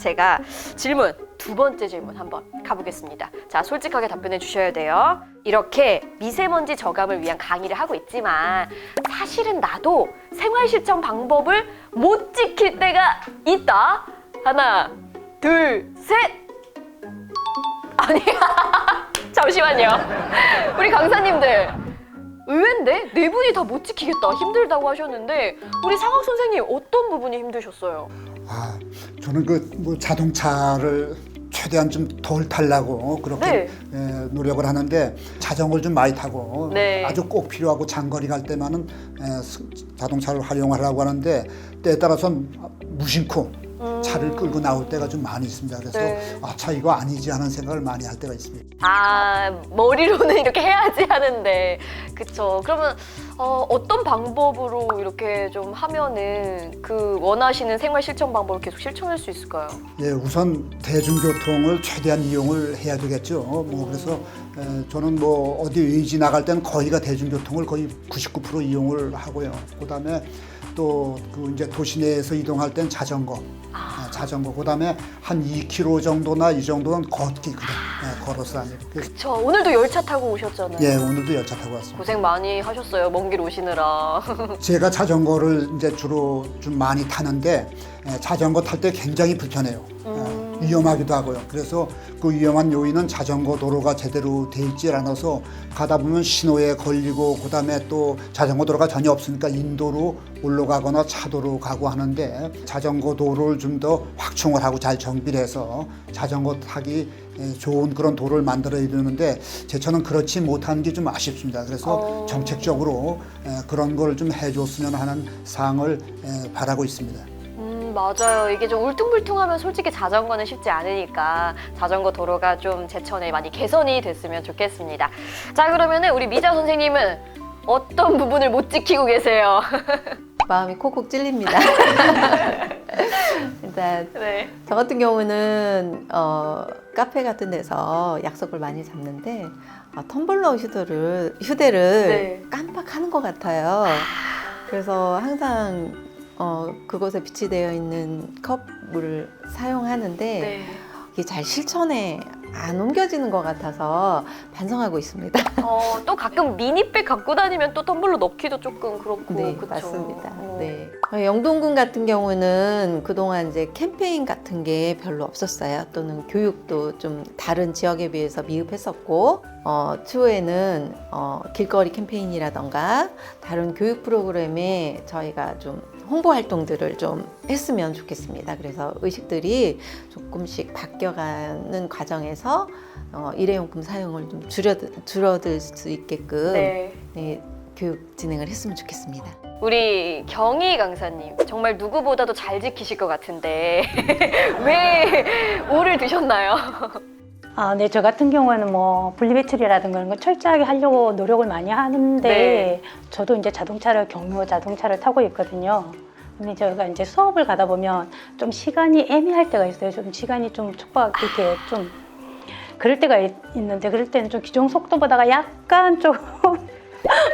제가 두 번째 질문 한번 가보겠습니다. 자, 솔직하게 답변해 주셔야 돼요. 이렇게 미세먼지 저감을 위한 강의를 하고 있지만 사실은 나도 생활 실천 방법을 못 지킬 때가 있다. 하나, 둘, 셋. 아니, 잠시만요. 우리 강사님들 의외인데 네 분이 다 못 지키겠다, 힘들다고 하셨는데 우리 상학 선생님 어떤 부분이 힘드셨어요? 저는 뭐 자동차를 최대한 좀 덜 타려고 그렇게 노력을 하는데 자전거를 좀 많이 타고 아주 꼭 필요하고 장거리 갈 때만은 자동차를 활용하려고 하는데 때에 따라서는 무심코 차를 끌고 나올 때가 좀 많이 있습니다. 그래서 차 이거 아니지 하는 생각을 많이 할 때가 있습니다. 머리로는 이렇게 해야지 하는데 그쵸. 그러면 어떤 방법으로 이렇게 좀 하면은 그 원하시는 생활 실천 방법을 계속 실천할 수 있을까요? 우선 대중교통을 최대한 이용을 해야 되겠죠. 그래서 저는 뭐 어디 외지 나갈 때는 거의가 대중교통을 거의 99% 이용을 하고요. 그다음에 또 이제 도시 내에서 이동할 땐 자전거, 그다음에 한 2km 정도나 이 정도는 걷기 그냥 걸어서 다니고. 그쵸. 오늘도 열차 타고 오셨잖아요. 예, 오늘도 열차 타고 왔습니다. 고생 많이 하셨어요. 먼 길 오시느라. 제가 자전거를 이제 주로 좀 많이 타는데 자전거 탈 때 굉장히 불편해요. 위험하기도 하고요. 그래서 그 위험한 요인은 자전거 도로가 제대로 돼 있지 않아서 가다 보면 신호에 걸리고 그다음에 또 자전거 도로가 전혀 없으니까 인도로 올라가거나 차도로 가고 하는데 자전거 도로를 좀 더 확충을 하고 잘 정비를 해서 자전거 타기 좋은 그런 도로를 만들어야 되는데 제처는 그렇지 못한 게 좀 아쉽습니다. 그래서 정책적으로 그런 걸 좀 해줬으면 하는 사항을 바라고 있습니다. 맞아요. 이게 좀 울퉁불퉁하면 솔직히 자전거는 쉽지 않으니까 자전거 도로가 좀 제천에 많이 개선이 됐으면 좋겠습니다. 자, 그러면은 우리 미자 선생님은 어떤 부분을 못 지키고 계세요? 마음이 콕콕 찔립니다. 일단 저 같은 경우는 카페 같은 데서 약속을 많이 잡는데 텀블러 휴대를 깜빡하는 것 같아요. 그래서 항상 그곳에 비치되어 있는 컵을 사용하는데 이게 잘 실천에 안 옮겨지는 것 같아서 반성하고 있습니다. 또 가끔 미니백 갖고 다니면 또 텀블러 넣기도 조금 그렇고. 네, 그쵸? 맞습니다. 네. 영동군 같은 경우는 그동안 이제 캠페인 같은 게 별로 없었어요. 또는 교육도 좀 다른 지역에 비해서 미흡했었고, 추후에는 길거리 캠페인이라던가 다른 교육 프로그램에 저희가 좀 홍보 활동들을 좀 했으면 좋겠습니다. 그래서 의식들이 조금씩 바뀌어가는 과정에서 일회용품 사용을 좀 줄어들 수 있게끔 교육 진행을 했으면 좋겠습니다. 우리 경희 강사님 정말 누구보다도 잘 지키실 것 같은데 왜 오를 드셨나요? 네, 저 같은 경우에는 뭐 분리배출이라든가 이런 거 철저하게 하려고 노력을 많이 하는데 저도 이제 경유 자동차를 타고 있거든요. 근데 저희가 이제 수업을 가다 보면 좀 시간이 애매할 때가 있어요. 좀 시간이 좀 촉박 이렇게 좀 그럴 때가 있는데 그럴 때는 좀 기존 속도보다가 약간 좀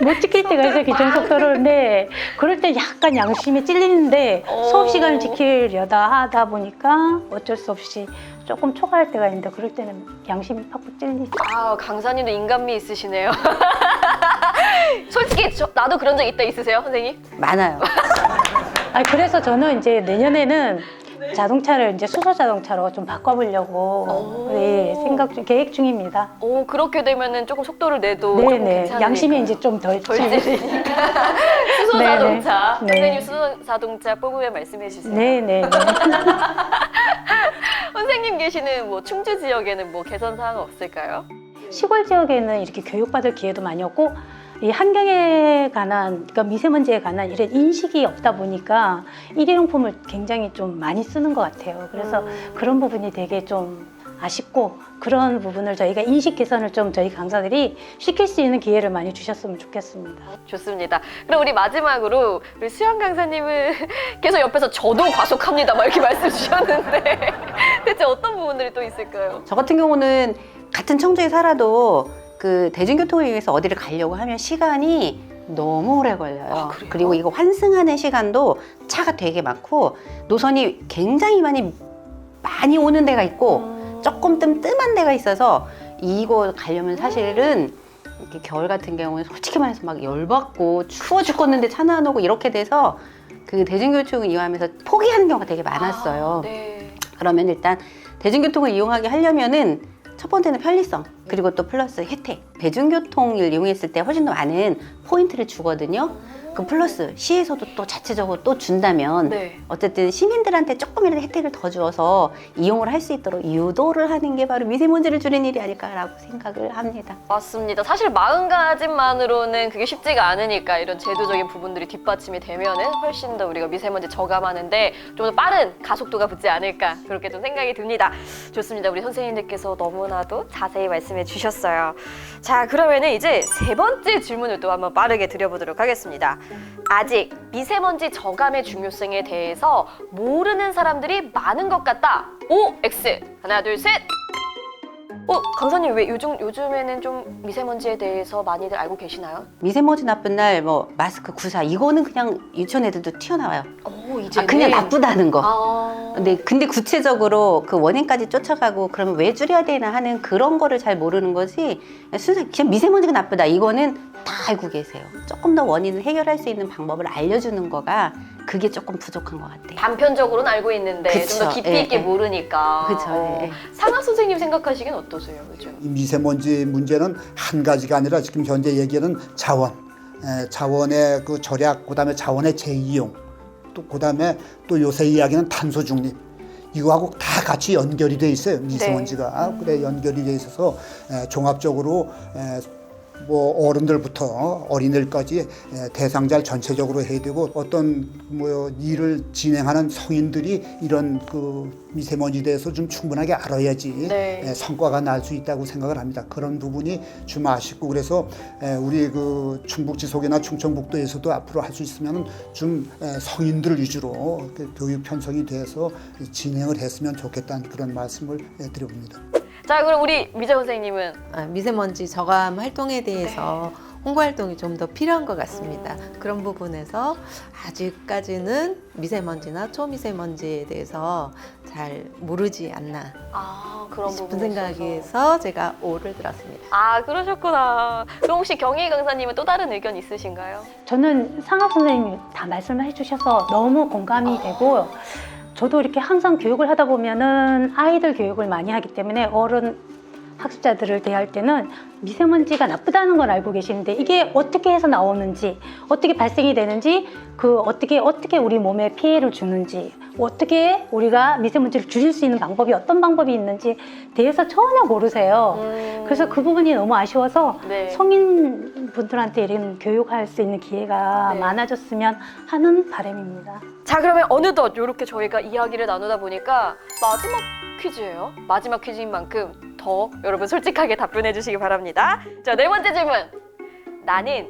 못 지킬 때가 있어요. 기존 속도를. 네. 그럴 때 약간 양심이 찔리는데 수업 시간을 지키려다 하다 보니까 어쩔 수 없이 조금 초과할 때가 있는데 그럴 때는 양심이 팍팍 찔리죠. 강사님도 인간미 있으시네요. 솔직히 나도 그런 적 있으세요, 선생님? 많아요. 그래서 저는 이제 내년에는 자동차를 이제 수소 자동차로 좀 바꿔보려고 계획 중입니다. 그렇게 되면은 조금 속도를 내도 조금 괜찮으니까. 양심이 이제 좀 덜 찔리니까. 수소 자동차. 선생님 수소 자동차 뽑으면 말씀해 주세요. 네네. 선생님 계시는 뭐 충주 지역에는 뭐 개선 사항은 없을까요? 시골 지역에는 이렇게 교육받을 기회도 많이 없고 이 환경에 관한, 그러니까 미세먼지에 관한 이런 인식이 없다 보니까 일회용품을 굉장히 좀 많이 쓰는 것 같아요. 그래서 그런 부분이 되게 좀 아쉽고 그런 부분을 저희가 인식 개선을 좀 저희 강사들이 시킬 수 있는 기회를 많이 주셨으면 좋겠습니다. 좋습니다. 그럼 우리 마지막으로 우리 수영 강사님은 계속 옆에서 저도 과속합니다 막 이렇게 말씀 주셨는데 대체 어떤 부분들이 또 있을까요? 저 같은 경우는 같은 청주에 살아도 그 대중교통을 이용해서 어디를 가려고 하면 시간이 너무 오래 걸려요. 그리고 이거 환승하는 시간도 차가 되게 많고 노선이 굉장히 많이 많이 오는 데가 있고 조금 뜸한 데가 있어서 이거 가려면 사실은 이렇게 겨울 같은 경우는 솔직히 말해서 막 열받고 추워 죽겠는데 차는 안 오고 이렇게 돼서 그 대중교통을 이용하면서 포기하는 경우가 되게 많았어요. 네. 그러면 일단 대중교통을 이용하게 하려면은 첫 번째는 편리성, 그리고 또 플러스 혜택. 대중교통을 이용했을 때 훨씬 더 많은 포인트를 주거든요. 그 플러스 시에서도 또 자체적으로 또 준다면 네. 어쨌든 시민들한테 조금이라도 혜택을 더 주어서 이용을 할 수 있도록 유도를 하는 게 바로 미세먼지를 줄이는 일이 아닐까라고 생각을 합니다. 맞습니다. 사실 마음가짐만으로는 그게 쉽지가 않으니까 이런 제도적인 부분들이 뒷받침이 되면은 훨씬 더 우리가 미세먼지 저감하는데 좀 더 빠른 가속도가 붙지 않을까 그렇게 좀 생각이 듭니다. 좋습니다. 우리 선생님들께서 너무나도 자세히 말씀해 주셨어요. 자, 그러면은 이제 세 번째 질문을 또 한번 빠르게 드려보도록 하겠습니다. 아직 미세먼지 저감의 중요성에 대해서 모르는 사람들이 많은 것 같다. O, X. 하나, 둘, 셋. 강사님 왜 요즘에는 좀 미세먼지에 대해서 많이들 알고 계시나요? 미세먼지 나쁜 날 뭐 마스크 구사 이거는 그냥 유치원 애들도 튀어나와요. 이제는 그냥 나쁘다는 거. 근데 구체적으로 그 원인까지 쫓아가고 그러면 왜 줄여야 되나 하는 그런 거를 잘 모르는 거지. 순수하게 그냥 미세먼지가 나쁘다 이거는 다 알고 계세요. 조금 더 원인을 해결할 수 있는 방법을 알려주는 거가 그게 조금 부족한 것 같아요. 단편적으로는 알고 있는데 좀 더 그쵸. 깊이 예, 있게 예. 모르니까. 그쵸, 예. 상하 선생님 생각하시기엔 어떠세요, 요즘? 이 미세먼지 문제는 한 가지가 아니라 지금 현재 얘기하는 자원의 그 절약, 그다음에 자원의 재이용, 또 그다음에 또 요새 이야기는 탄소 중립. 이거하고 다 같이 연결이 돼 있어요. 미세먼지가. 그래 연결이 돼 있어서 종합적으로 뭐 어른들부터 어린이들까지 대상자를 전체적으로 해야 되고 어떤 뭐 일을 진행하는 성인들이 이런 그 미세먼지에 대해서 좀 충분하게 알아야지 성과가 날 수 있다고 생각을 합니다. 그런 부분이 좀 아쉽고 그래서 우리 그 충북지속이나 충청북도에서도 앞으로 할 수 있으면 좀 성인들 위주로 교육 편성이 돼서 진행을 했으면 좋겠다는 그런 말씀을 드려봅니다. 자, 그럼 우리 미자 선생님은? 미세먼지 저감 활동에 대해서 홍보 활동이 좀 더 필요한 것 같습니다. 그런 부분에서 아직까지는 미세먼지나 초미세먼지에 대해서 잘 모르지 않나 그런 싶은 부분이 생각에서 제가 O를 들었습니다. 그러셨구나. 그럼 혹시 경희 강사님은 또 다른 의견 있으신가요? 저는 상학 선생님이 다 말씀을 해주셔서 너무 공감이 되고 저도 이렇게 항상 교육을 하다 보면은 아이들 교육을 많이 하기 때문에 어른 학습자들을 대할 때는 미세먼지가 나쁘다는 걸 알고 계시는데 이게 어떻게 해서 나오는지, 어떻게 발생이 되는지, 그 어떻게 우리 몸에 피해를 주는지, 어떻게 우리가 미세먼지를 줄일 수 있는 방법이 어떤 방법이 있는지 대해서 전혀 모르세요. 그래서 그 부분이 너무 아쉬워서 성인분들한테 이런 교육할 수 있는 기회가 많아졌으면 하는 바람입니다. 자, 그러면 어느덧 이렇게 저희가 이야기를 나누다 보니까 마지막 퀴즈예요. 마지막 퀴즈인 만큼 더 여러분 솔직하게 답변해 주시기 바랍니다. 자, 네 번째 질문. 나는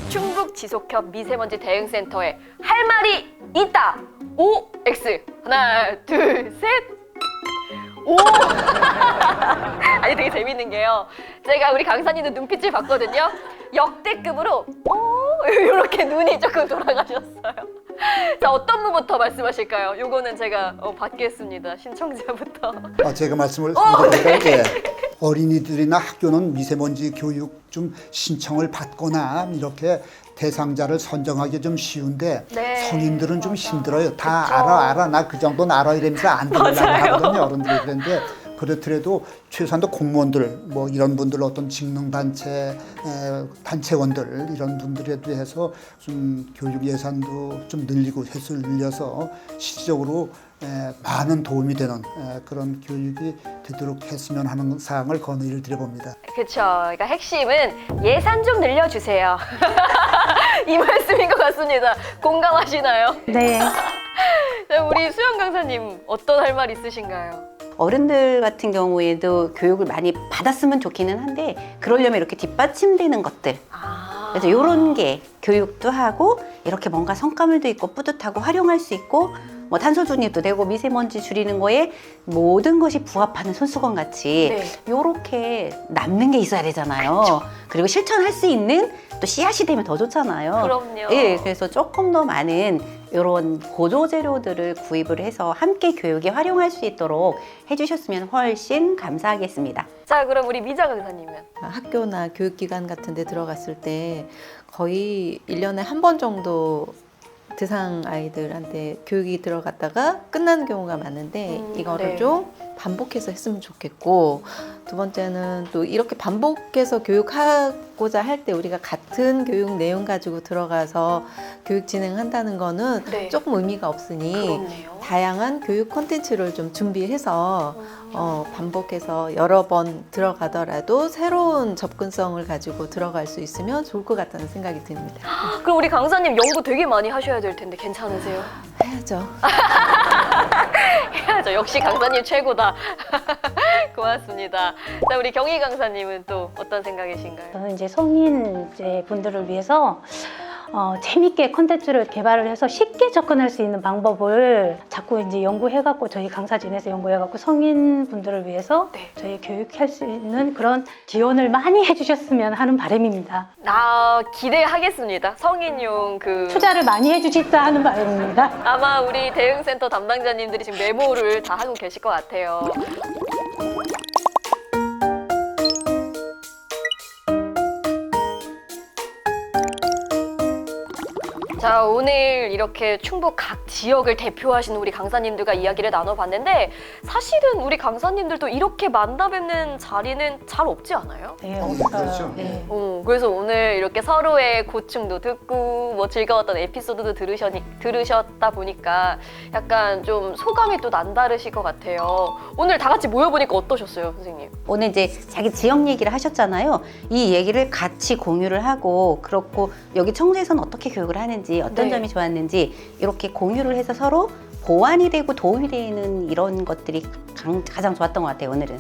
충북지속협 미세먼지 대응센터에 할 말이 있다. O, X. 하나, 둘, 셋. 오! 아니, 되게 재밌는 게요. 제가 우리 강사님도 눈빛을 봤거든요. 역대급으로 이렇게 눈이 조금 돌아가셨어요. 자, 어떤 분부터 말씀하실까요? 요거는 제가 받겠습니다. 신청자부터. 제가 말씀을 드릴까요? 어린이들이나 학교는 미세먼지 교육 좀 신청을 받거나 이렇게 대상자를 선정하기 좀 쉬운데 성인들은 좀 힘들어요. 다 알아 나 그 정도는 알아 이러면서 안 들으려고 하거든요. 어른들이. 그런데 그렇더라도 최소한도 공무원들 뭐 이런 분들 어떤 직능단체 단체원들 이런 분들에 대해서 좀 교육 예산도 좀 늘리고 횟수를 늘려서 실질적으로 많은 도움이 되는 그런 교육이 되도록 했으면 하는 사항을 건의를 드려봅니다. 그렇죠. 그러니까 핵심은 예산 좀 늘려주세요. 이 말씀인 것 같습니다. 공감하시나요? 네. 자, 우리 수영 강사님 어떤 할 말 있으신가요? 어른들 같은 경우에도 교육을 많이 받았으면 좋기는 한데 그러려면 이렇게 뒷받침되는 것들 그래서 이런 게 교육도 하고 이렇게 뭔가 성과물도 있고 뿌듯하고 활용할 수 있고 뭐 탄소 중립도 되고 미세먼지 줄이는 거에 모든 것이 부합하는 손수건 같이 네. 요렇게 남는 게 있어야 되잖아요. 그렇죠. 그리고 실천할 수 있는 또 씨앗이 되면 더 좋잖아요. 그럼요. 예, 그래서 조금 더 많은 이런 보조 재료들을 구입을 해서 함께 교육에 활용할 수 있도록 해주셨으면 훨씬 감사하겠습니다. 자, 그럼 우리 미자 강사님은? 학교나 교육기관 같은 데 들어갔을 때 거의 1년에 한 번 정도 대상 아이들한테 교육이 들어갔다가 끝나는 경우가 많은데 이거를 네. 좀 반복해서 했으면 좋겠고, 두 번째는 또 이렇게 반복해서 교육하고자 할 때 우리가 같은 교육 내용 가지고 들어가서 교육 진행한다는 거는 네. 조금 의미가 없으니 그렇네요. 다양한 교육 콘텐츠를 좀 준비해서 반복해서 여러 번 들어가더라도 새로운 접근성을 가지고 들어갈 수 있으면 좋을 것 같다는 생각이 듭니다. 그럼 우리 강사님 연구 되게 많이 하셔야 될 텐데 괜찮으세요? 해야죠. 해야죠. 역시 강사님 최고다. 고맙습니다. 자, 우리 경희 강사님은 또 어떤 생각이신가요? 저는 이제 성인 이제 분들을 위해서 재밌게 콘텐츠를 개발을 해서 쉽게 접근할 수 있는 방법을 자꾸 이제 연구해갖고 저희 강사진에서 연구해갖고 성인 분들을 위해서 네. 저희 교육할 수 있는 그런 지원을 많이 해주셨으면 하는 바람입니다. 나 기대하겠습니다. 성인용 투자를 많이 해주십사 하는 바람입니다. 아마 우리 대응센터 담당자님들이 지금 메모를 다 하고 계실 것 같아요. 자, 오늘 이렇게 충북 각 지역을 대표하시는 우리 강사님들과 이야기를 나눠봤는데 사실은 우리 강사님들도 이렇게 만나 뵙는 자리는 잘 없지 않아요? 네, 그렇죠. 네. 그래서 오늘 이렇게 서로의 고충도 듣고 뭐 즐거웠던 에피소드도 들으셨다 보니까 약간 좀 소감이 또 남다르실 것 같아요. 오늘 다 같이 모여보니까 어떠셨어요, 선생님? 오늘 이제 자기 지역 얘기를 하셨잖아요. 이 얘기를 같이 공유를 하고, 그렇고 여기 청주에서는 어떻게 교육을 하는지, 어떤 네. 점이 좋았는지 이렇게 공유를 해서 서로 보완이 되고 도움이 되는 이런 것들이 가장 좋았던 것 같아요, 오늘은.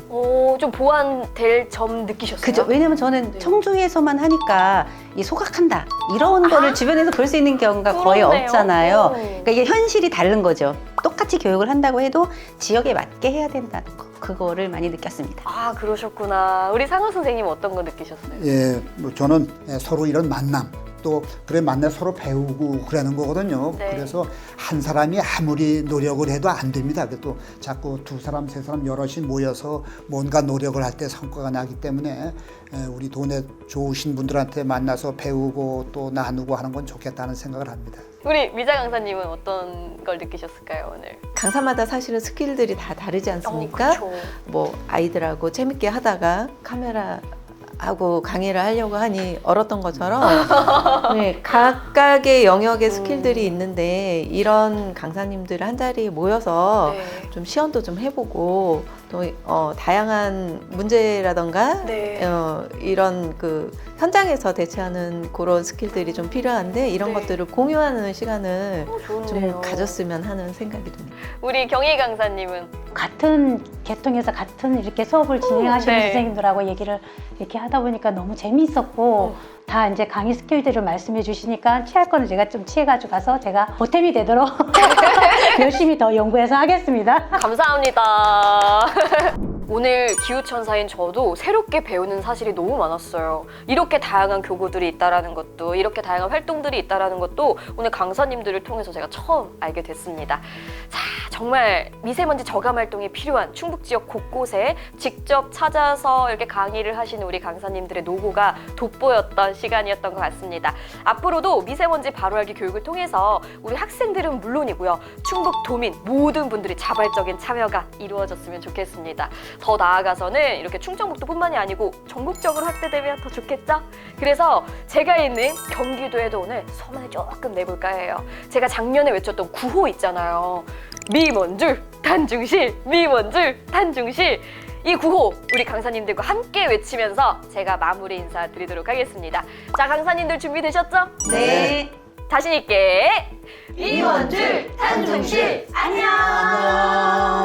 좀 보완될 점 느끼셨어요? 그죠? 왜냐면 저는 네. 청주에서만 하니까 이 소각한다 이런 거를 주변에서 볼 수 있는 경우가 거의 그렇네요. 없잖아요. 네. 그러니까 이게 현실이 다른 거죠. 똑같이 교육을 한다고 해도 지역에 맞게 해야 된다는 거, 그거를 많이 느꼈습니다. 아, 그러셨구나. 우리 상호 선생님 어떤 거 느끼셨어요? 예, 뭐 저는 서로 이런 만남, 또 그래 만나 서로 배우고 그러는 거거든요. 네. 그래서 한 사람이 아무리 노력을 해도 안 됩니다. 또 자꾸 두 사람, 세 사람 여럿이 모여서 뭔가 노력을 할 때 성과가 나기 때문에 우리 돈에 좋으신 분들한테 만나서 배우고 또 나누고 하는 건 좋겠다는 생각을 합니다. 우리 미자 강사님은 어떤 걸 느끼셨을까요, 오늘? 강사마다 사실은 스킬들이 다 다르지 않습니까? 그렇죠. 뭐 아이들하고 재밌게 하다가 카메라 하고 강의를 하려고 하니 얼었던 것처럼 네, 각각의 영역의 스킬들이 있는데 이런 강사님들 한 자리에 모여서 네. 좀 시연도 좀 해보고 또 다양한 문제라던가 네. 이런 그 현장에서 대처하는 그런 스킬들이 좀 필요한데 이런 네. 것들을 공유하는 시간을 좋은데요. 좀 가졌으면 하는 생각이 듭니다. 우리 경희 강사님은? 같은 계통에서 같은 이렇게 수업을 진행하시는 네. 선생님들하고 얘기를 이렇게 하다 보니까 너무 재미있었고 다 이제 강의 스킬들을 말씀해 주시니까 취할 거는 제가 좀 취해가지고 가서 제가 보탬이 되도록 열심히 더 연구해서 하겠습니다. 감사합니다. 오늘 기후천사인 저도 새롭게 배우는 사실이 너무 많았어요. 이렇게 다양한 교구들이 있다는 것도, 이렇게 다양한 활동들이 있다는 것도 오늘 강사님들을 통해서 제가 처음 알게 됐습니다. 자, 정말 미세먼지 저감 활동이 필요한 충북 지역 곳곳에 직접 찾아서 이렇게 강의를 하시는 우리 강사님들의 노고가 돋보였던 시간이었던 것 같습니다. 앞으로도 미세먼지 바로알기 교육을 통해서 우리 학생들은 물론이고요, 충북 도민 모든 분들이 자발적인 참여가 이루어졌으면 좋겠습니다. 더 나아가서는 이렇게 충청북도뿐만이 아니고 전국적으로 확대되면 더 좋겠죠? 그래서 제가 있는 경기도에도 오늘 소문을 조금 내볼까 해요. 제가 작년에 외쳤던 구호 있잖아요. 미먼줄 탄중실, 미먼줄 탄중실. 이 구호 우리 강사님들과 함께 외치면서 제가 마무리 인사 드리도록 하겠습니다. 자, 강사님들 준비되셨죠? 네. 자신 있게 미먼줄 탄중실 안녕.